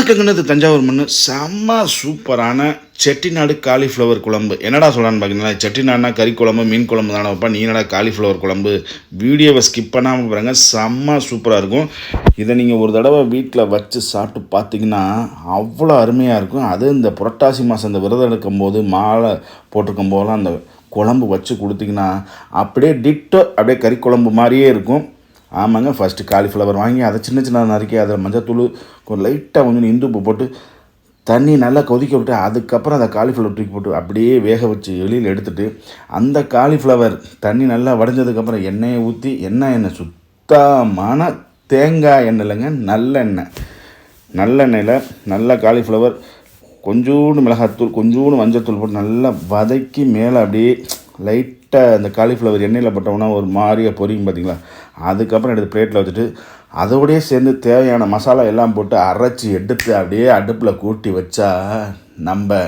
வணக்கங்கன்னு தஞ்சாவூர் மண் செம்ம சூப்பரான செட்டிநாடு காலிஃப்ளவர் குழம்பு. என்னடா சொல்லலான்னு பார்த்தீங்கன்னா, செட்டிநாடுனா கறி குழம்பு மீன் குழம்பு தானே வைப்பா, நீ என்னடா காலிஃப்ளவர் குழம்பு? வீடியோவை ஸ்கிப் பண்ணாமல் பாருங்க, செம்ம சூப்பராக இருக்கும். இதை நீங்கள் ஒரு தடவை வீட்டில் வச்சு சாப்பிட்டு பார்த்தீங்கன்னா அவ்வளோ அருமையாக இருக்கும். அது இந்த புரட்டாசி மாதம் இந்த விரதம் எடுக்கும் போது மாலை போட்டிருக்கும் போதெல்லாம் அந்த குழம்பு வச்சு கொடுத்தீங்கன்னா அப்படியே டிட்டோ அப்படியே கறி குழம்பு மாதிரியே இருக்கும். ஆமாங்க, ஃபஸ்ட்டு காலிஃப்ளவர் வாங்கி அதை சின்ன சின்ன நறுக்கி அதில் மஞ்சத்தூள் கொஞ்சம் லைட்டாக கொஞ்சம் இந்து உப்பு போட்டு தண்ணி நல்லா கொதிக்க விட்டு அதுக்கப்புறம் அந்த காலிஃப்ளவர் தூக்கி போட்டு அப்படியே வேக வச்சு வெளியில் எடுத்துகிட்டு அந்த காலிஃப்ளவர் தண்ணி நல்லா வடைஞ்சதுக்கப்புறம் எண்ணெயை ஊற்றி எண்ணெய் சுத்தமான தேங்காய் எண்ணெய் இல்லைங்க, நல்லெண்ணெயில் நல்லா காலிஃப்ளவர் கொஞ்சோண்டு மிளகாத்தூள் கொஞ்சோண்டு மஞ்சத்தூள் போட்டு நல்லா வதக்கி மேலே அப்படியே லைட்டாக அந்த காலிஃப்ளவர் எண்ணெயில் போட்டோம்னா ஒரு மாதிரியாக பொரியும் பார்த்தீங்களா. அதுக்கப்புறம் எடுத்து பிளேட்டில் வச்சுட்டு அதோடய சேர்ந்து தேவையான மசாலா எல்லாம் போட்டு அரைச்சி எடுத்து அப்படியே அடுப்பில் கூட்டி வச்சா நம்ம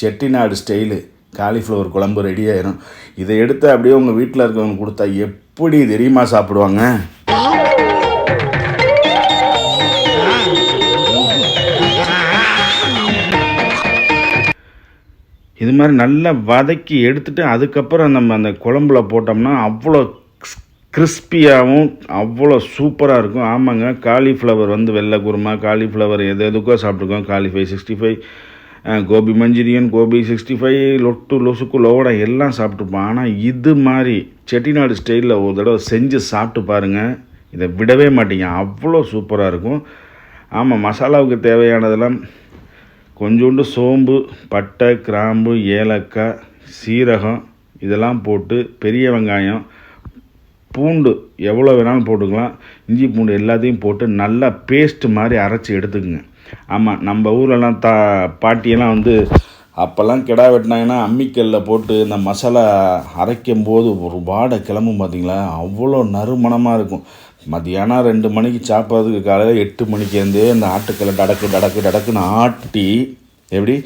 செட்டிநாடு ஸ்டைலு காலிஃப்ளவர் குழம்பு ரெடி ஆயிரும். இதை எடுத்து அப்படியே உங்கள் வீட்டில் இருக்கவங்க கொடுத்தா எப்படி தெரியுமா சாப்பிடுவாங்க? இது மாதிரி நல்லா வதக்கி எடுத்துகிட்டு அதுக்கப்புறம் நம்ம அந்த குழம்புல போட்டோம்னா அவ்வளோ கிறிஸ்பியாகவும் அவ்வளோ சூப்பராக இருக்கும். ஆமாங்க, காலிஃப்ளவர் வெள்ளை குருமா, காலிஃப்ளவர் எதுக்கோ சாப்பிட்ருக்கோம். காலிஃபை 65, கோபி மஞ்சூரியன், கோபி 65, லொட்டு லொசுக்கு லோடா எல்லாம் சாப்பிட்ருப்போம். ஆனால் இது மாதிரி செட்டிநாடு ஸ்டைலில் ஒரு தடவை செஞ்சு சாப்பிட்டு பாருங்கள், இதை விடவே மாட்டீங்க, அவ்வளோ சூப்பராக இருக்கும். ஆமாம், மசாலாவுக்கு தேவையானதெல்லாம் கொஞ்சோண்டு சோம்பு, பட்டை, கிராம்பு, ஏலக்காய், சீரகம் இதெல்லாம் போட்டு பெரிய வெங்காயம், பூண்டு எவ்வளோ வேணாலும் போட்டுக்கலாம், இஞ்சி பூண்டு எல்லாத்தையும் போட்டு நல்லா பேஸ்ட் மாதிரி அரைச்சி எடுத்துக்குங்க. ஆமாம், நம்ம ஊரெல்லாம் பாட்டியெல்லாம் அப்போல்லாம் கிடா வெட்டினாங்கன்னா அம்மிக்கல்லில் போட்டு இந்த மசாலா அரைக்கும் போது ஒரு வாடை கிளம்பும் பார்த்தீங்களா, அவ்வளோ நறுமணமாக இருக்கும். மதியானம் 2 மணிக்கு சாப்பிட்றதுக்கு காலையில் 8 மணிக்கேருந்தே அந்த ஆட்டுக்கல்லை டடக்குன்னு ஆட்டி எப்படி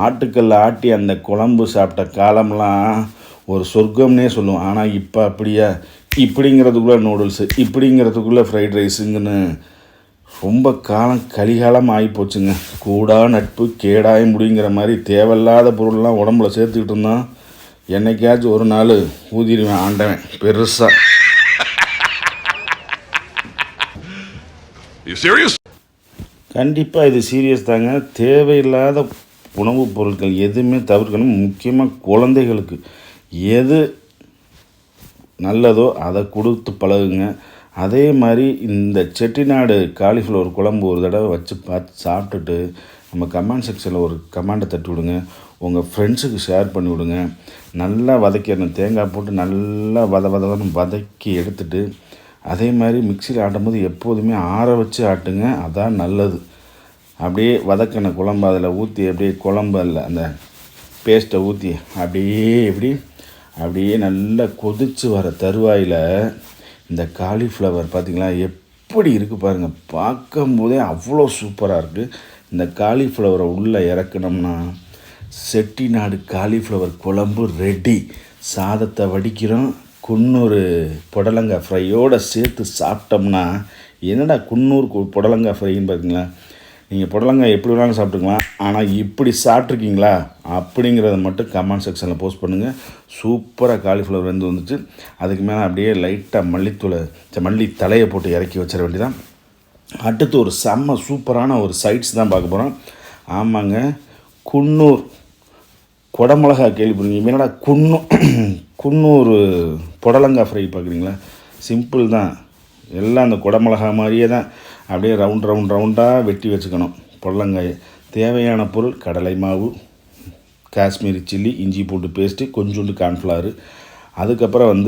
ஆட்டுக்கல்லை ஆட்டி அந்த குழம்பு சாப்பிட்ட காலம்லாம் ஒரு சொர்க்கம்னே சொல்லுவோம். ஆனால் இப்போ அப்படியா, இப்படிங்கிறதுக்குள்ளே நூடுல்ஸு, இப்படிங்கிறதுக்குள்ளே ஃப்ரைட் ரைஸுங்கன்னு ரொம்ப கலிகாலம் ஆகிப்போச்சுங்க. கூடா நட்பு கேடாய முடிங்கிற மாதிரி தேவையில்லாத பொருள்லாம் உடம்புல சேர்த்துக்கிட்டு இருந்தான். என்னைக்காச்சும் ஒரு நாள் ஊதிடுவேன் ஆண்டவன் பெருசாக. கண்டிப்பாக இது சீரியஸ் தாங்க. தேவையில்லாத உணவுப் பொருட்கள் எதுவுமே தவிர்க்கணும். முக்கியமாக குழந்தைகளுக்கு எது நல்லதோ அதை கொடுத்து பழகுங்க. அதே மாதிரி இந்த செட்டிநாடு காலிஃப்ளவர் குழம்பு ஒரு தடவை வச்சு பார்த்து சாப்பிட்டுட்டு நம்ம கமெண்ட் செக்ஷனில் ஒரு கமெண்டை தட்டி விடுங்க, உங்கள் ஃப்ரெண்ட்ஸுக்கு ஷேர் பண்ணி விடுங்க. நல்லா வதக்கிடணும், தேங்காய் போட்டு நல்லா வதக்கி எடுத்துட்டு அதே மாதிரி மிக்சியில் ஆட்டும்போது எப்போதுமே ஆற வச்சு ஆட்டுங்க, அதான் நல்லது. அப்படியே வதக்கின குழம்பு அதில் ஊற்றி அப்படியே குழம்பு அந்த பேஸ்ட்டை ஊற்றி அப்படியே நல்லா கொதித்து வர தருவாயில் இந்த காலிஃப்ளவர் பார்த்திங்களா எப்படி இருக்குது பாருங்கள், பார்க்கும்போதே அவ்வளோ சூப்பராக இருக்குது. இந்த காலிஃப்ளவரை உள்ளே இறக்குனோம்னா செட்டிநாடு காலிஃப்ளவர் குழம்பு ரெடி. சாதத்தை வடிக்கிறோம், குன்னூர் புடலங்காய் ஃப்ரையோடு சேர்த்து சாப்பிட்டோம்னா, என்னடா குன்னூர் புடலங்காய் ஃப்ரைன்னு பார்த்தீங்களா, நீங்கள் புடலங்காய் எப்படி வேணாலும் சாப்பிட்டுக்கலாம், ஆனால் இப்படி சாப்பிட்ருக்கீங்களா அப்படிங்கிறத மட்டும் கமெண்ட் செக்ஷனில் போஸ்ட் பண்ணுங்கள். சூப்பராக காலிஃப்ளவர் வந்துச்சு. அதுக்கு மேலே அப்படியே லைட்டாக மல்லி தலையை போட்டு இறக்கி வச்சிட வேண்டியதான். அடுத்து ஒரு செம்ம சூப்பரான ஒரு சைட்ஸ் தான் பார்க்க போகிறோம். ஆமாங்க, குன்னூர் குடமிளகா கேள்விப்படுறீங்க, என்னடா குன்னூர் புடலங்காய் ஃப்ரை பார்க்குறீங்களா? சிம்பிள் தான், எல்லாம் அந்த குடமிளகா மாதிரியே தான். அப்படியே ரவுண்டாக வெட்டி வச்சுக்கணும் புடலங்காயை. தேவையான பொருள் கடலை மாவு, காஷ்மீரி சில்லி, இஞ்சி பூண்டு பேஸ்ட்டு, கொஞ்சோண்டு கார்ன்ஃப்ளவர், அதுக்கப்புறம்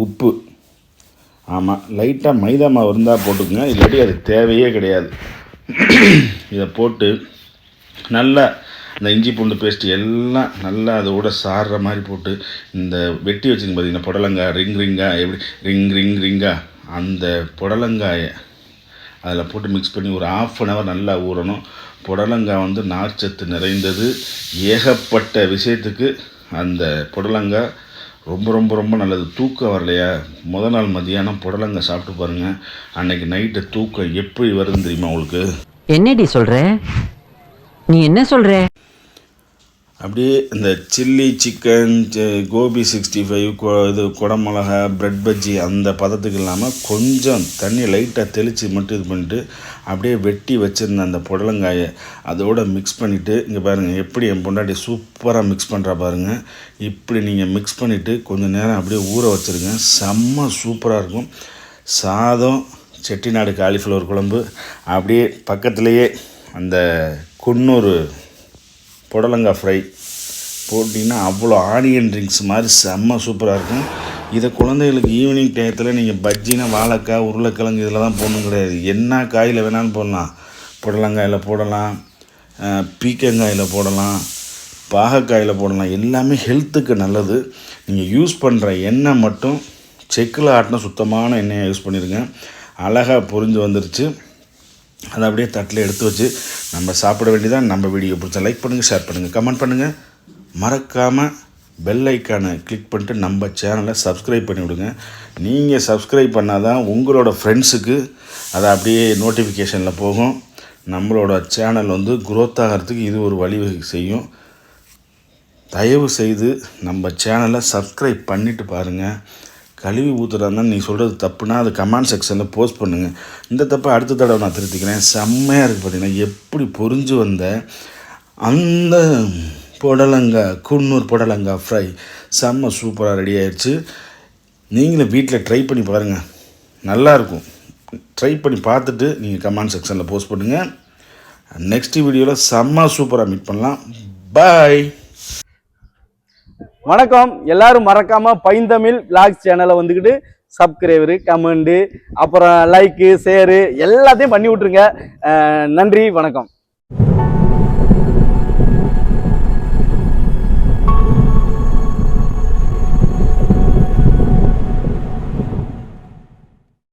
உப்பு. ஆமாம், லைட்டாக மைதா மாவு இருந்தால் போட்டுக்குங்க, இல்லாட்டி அது தேவையே கிடையாது. இதை போட்டு நல்லா இந்த இஞ்சி பூண்டு பேஸ்ட்டு எல்லாம் நல்லா அதோட சாறுற மாதிரி போட்டு இந்த வெட்டி வச்சுங்க பார்த்தீங்கன்னா புடலங்காய் ரிங்காக அந்த புடலங்காயை அதில் போட்டு மிக்ஸ் பண்ணி ஒரு 1/2 hour நல்லா ஊறணும். புடலங்காய் நார்ச்சத்து நிறைந்தது. ஏகப்பட்ட விஷயத்துக்கு அந்த புடலங்காய் ரொம்ப ரொம்ப ரொம்ப நல்லது. தூக்கம் வரலையா, நாள் மதியானம் புடலங்காய் சாப்பிட்டு பாருங்கள், அன்றைக்கி நைட்டு தூக்கம் எப்படி வருதுன்னு தெரியுமா உங்களுக்கு? என்னடி சொல்ற? நீ என்ன சொல்ற? அப்படியே இந்த சில்லி சிக்கன், கோபி 65, இது குடமிளகா, பிரெட் பஜ்ஜி அந்த பதத்துக்கு இல்லாமல் கொஞ்சம் தண்ணி லைட்டாக தெளித்து மட்டும் இது பண்ணிட்டு அப்படியே வெட்டி வச்சுருந்த அந்த புடலங்காயை அதோடு மிக்ஸ் பண்ணிவிட்டு இங்கே பாருங்கள் எப்படி என் பொண்டாட்டி சூப்பராக மிக்ஸ் பண்ணுறா பாருங்கள். இப்படி நீங்கள் மிக்ஸ் பண்ணிவிட்டு கொஞ்சம் நேரம் அப்படியே ஊற வச்சுருங்க. செம்ம சூப்பராக இருக்கும். சாதம், செட்டிநாடு காலிஃப்ளவர் குழம்பு, அப்படியே பக்கத்துலேயே அந்த குன்னூர் புடலங்காய் ஃப்ரை போட்டிங்கன்னா அவ்வளோ ஆனியன் ட்ரிங்க்ஸ் மாதிரி செம்ம சூப்பராக இருக்கும். இதை குழந்தைகளுக்கு ஈவினிங் டயத்தில் நீங்கள் பஜ்ஜினா வாழைக்காய், உருளைக்கிழங்கு இதில் தான் போடணும் கிடையாது. என்ன காயில் வேணாலும் போடலாம். புடலங்காயில் போடலாம், பீக்கங்காயில் போடலாம், பாகக்காயில் போடலாம். எல்லாமே ஹெல்த்துக்கு நல்லது. நீங்கள் யூஸ் பண்ணுற எண்ணெய் மட்டும் செக்கில் ஆட்டின சுத்தமான எண்ணெயை யூஸ் பண்ணிடுங்க. அழகாக பொரிஞ்சு வந்துருச்சு. அதை அப்படியே தட்டில் எடுத்து வச்சு நம்ம சாப்பிட வேண்டியதான். நம்ம வீடியோ பிடிச்சா லைக் பண்ணுங்கள், ஷேர் பண்ணுங்கள், கமெண்ட் பண்ணுங்கள். மறக்காமல் பெல் ஐக்கானை கிளிக் பண்ணிட்டு நம்ம சேனலை சப்ஸ்கிரைப் பண்ணி விடுங்க. நீங்கள் சப்ஸ்கிரைப் பண்ணால் தான் உங்களோட ஃப்ரெண்ட்ஸுக்கு அதை அப்படியே நோட்டிஃபிகேஷனில் போகும். நம்மளோட சேனல் க்ரோத் ஆகிறதுக்கு இது ஒரு வழிவகை செய்யும். தயவு செய்து நம்ம சேனலை சப்ஸ்கிரைப் பண்ணிவிட்டு பாருங்கள். கழுவி ஊற்றுறாருன்னா நீ சொல்கிறது தப்புனா அது கமெண்ட் செக்ஷனில் போஸ்ட் பண்ணுங்கள். இந்த தப்பை அடுத்த தடவை நான் திருத்திக்கிறேன். செம்மையாக இருக்குது. பார்த்திங்கன்னா எப்படி பொரிஞ்சு வந்த அந்த புடலங்காய், குன்னூர் புடலங்காய் ஃப்ரை செம்ம சூப்பராக ரெடி ஆயிடுச்சு. நீங்களும் வீட்டில் ட்ரை பண்ணி பாருங்கள், நல்லாயிருக்கும். ட்ரை பண்ணி பார்த்துட்டு நீங்கள் கமெண்ட் செக்ஷனில் போஸ்ட் பண்ணுங்கள். நெக்ஸ்ட் வீடியோவில் செம்ம சூப்பராக மீட் பண்ணலாம். பாய். வணக்கம். எல்லாரும் மறக்காம பைந்தமிழ் விளாக்ஸ் சேனலை வந்துக்கிட்டு சப்ஸ்கிரைபரு, கமெண்டு, அப்புறம் லைக்கு, ஷேரு எல்லாத்தையும் பண்ணி விட்ருங்க. நன்றி, வணக்கம்.